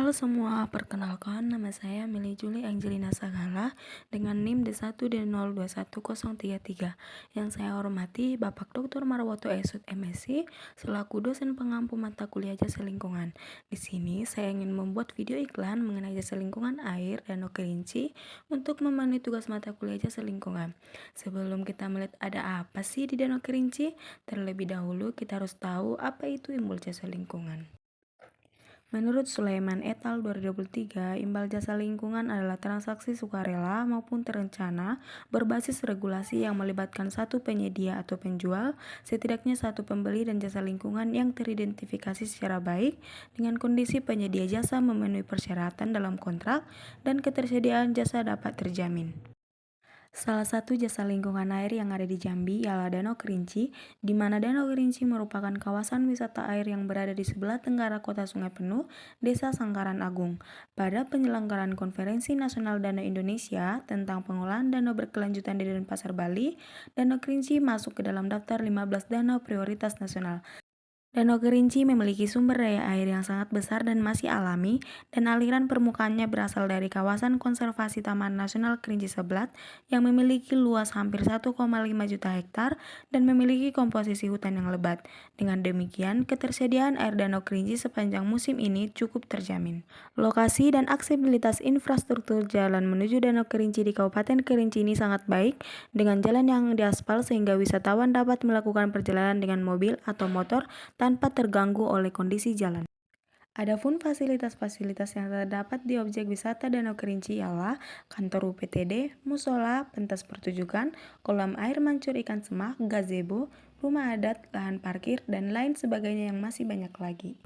Halo semua, perkenalkan nama saya Meli Juli Angelina Sagala dengan NIM D1D021033. Yang saya hormati Bapak Dr. Marwoto Esut MSc selaku dosen pengampu mata kuliah jasa lingkungan. Di sini saya ingin membuat video iklan mengenai jasa lingkungan air Danau Kerinci untuk memenuhi tugas mata kuliah jasa lingkungan. Sebelum kita melihat ada apa sih di Danau Kerinci, terlebih dahulu kita harus tahu apa itu imbal jasa lingkungan. Menurut Sulaiman et al. 2023, imbal jasa lingkungan adalah transaksi sukarela maupun terencana berbasis regulasi yang melibatkan satu penyedia atau penjual, setidaknya satu pembeli dan jasa lingkungan yang teridentifikasi secara baik dengan kondisi penyedia jasa memenuhi persyaratan dalam kontrak dan ketersediaan jasa dapat terjamin. Salah satu jasa lingkungan air yang ada di Jambi ialah Danau Kerinci, di mana Danau Kerinci merupakan kawasan wisata air yang berada di sebelah tenggara kota Sungai Penuh, Desa Sangkaran Agung. Pada penyelenggaraan Konferensi Nasional Danau Indonesia tentang pengolahan danau berkelanjutan di Denpasar, Bali, Danau Kerinci masuk ke dalam daftar 15 danau prioritas nasional. Danau Kerinci memiliki sumber daya air yang sangat besar dan masih alami, dan aliran permukaannya berasal dari kawasan konservasi Taman Nasional Kerinci Seblat yang memiliki luas hampir 1,5 juta hektar dan memiliki komposisi hutan yang lebat. Dengan demikian, ketersediaan air Danau Kerinci sepanjang musim ini cukup terjamin. Lokasi dan aksesibilitas infrastruktur jalan menuju Danau Kerinci di Kabupaten Kerinci ini sangat baik, dengan jalan yang diaspal sehingga wisatawan dapat melakukan perjalanan dengan mobil atau motor tanpa terganggu oleh kondisi jalan. Adapun fasilitas-fasilitas yang terdapat di objek wisata Danau Kerinci ialah kantor UPTD, musola, pentas pertunjukan, kolam air mancur ikan semak, gazebo, rumah adat, lahan parkir, dan lain sebagainya yang masih banyak lagi.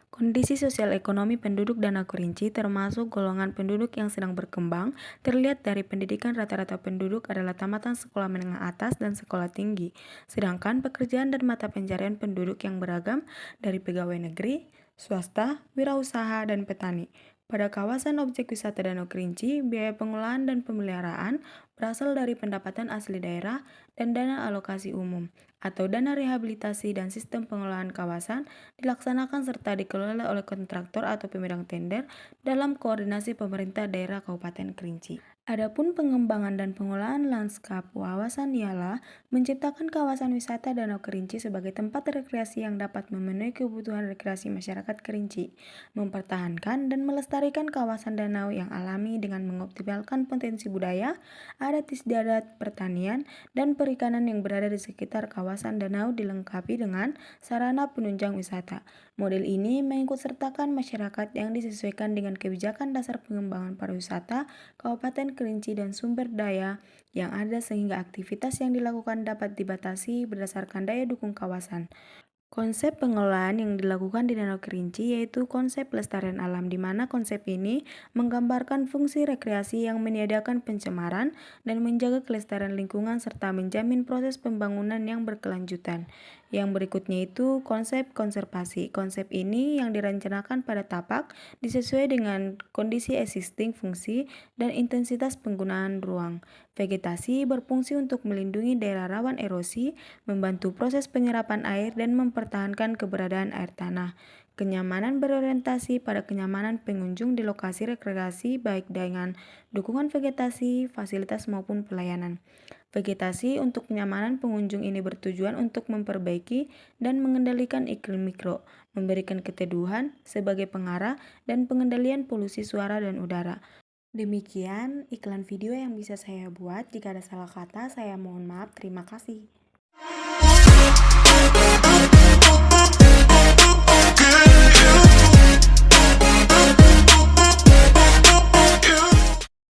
Kondisi sosial ekonomi penduduk Danau Kerinci termasuk golongan penduduk yang sedang berkembang, terlihat dari pendidikan rata-rata penduduk adalah tamatan sekolah menengah atas dan sekolah tinggi, sedangkan pekerjaan dan mata pencarian penduduk yang beragam dari pegawai negeri, swasta, wirausaha, dan petani. Pada kawasan objek wisata Danau Kerinci, biaya pengolahan dan pemeliharaan berasal dari pendapatan asli daerah dan dana alokasi umum, atau dana rehabilitasi dan sistem pengolahan kawasan dilaksanakan serta dikelola oleh kontraktor atau pemegang tender dalam koordinasi pemerintah daerah Kabupaten Kerinci. Adapun pengembangan dan pengolahan lanskap kawasan ialah menciptakan kawasan wisata Danau Kerinci sebagai tempat rekreasi yang dapat memenuhi kebutuhan rekreasi masyarakat Kerinci, mempertahankan dan melestarikan kawasan danau yang alami dengan mengoptimalkan potensi budaya, adat istiadat, pertanian, dan perikanan yang berada di sekitar kawasan danau dilengkapi dengan sarana penunjang wisata. Model ini mengikutsertakan masyarakat yang disesuaikan dengan kebijakan dasar pengembangan pariwisata Kabupaten Kerinci dan sumber daya yang ada sehingga aktivitas yang dilakukan dapat dibatasi berdasarkan daya dukung kawasan. Konsep pengelolaan yang dilakukan di Danau Kerinci yaitu konsep pelestarian alam, di mana konsep ini menggambarkan fungsi rekreasi yang meniadakan pencemaran dan menjaga kelestarian lingkungan serta menjamin proses pembangunan yang berkelanjutan. Yang berikutnya itu konsep konservasi. Konsep ini yang direncanakan pada tapak disesuai dengan kondisi existing, fungsi, dan intensitas penggunaan ruang. Vegetasi berfungsi untuk melindungi daerah rawan erosi, membantu proses penyerapan air, dan mempertahankan keberadaan air tanah. Kenyamanan berorientasi pada kenyamanan pengunjung di lokasi rekreasi baik dengan dukungan vegetasi, fasilitas maupun pelayanan. Vegetasi untuk kenyamanan pengunjung ini bertujuan untuk memperbaiki dan mengendalikan iklim mikro, memberikan keteduhan sebagai pengarah, dan pengendalian polusi suara dan udara. Demikian iklan video yang bisa saya buat. Jika ada salah kata, saya mohon maaf. Terima kasih.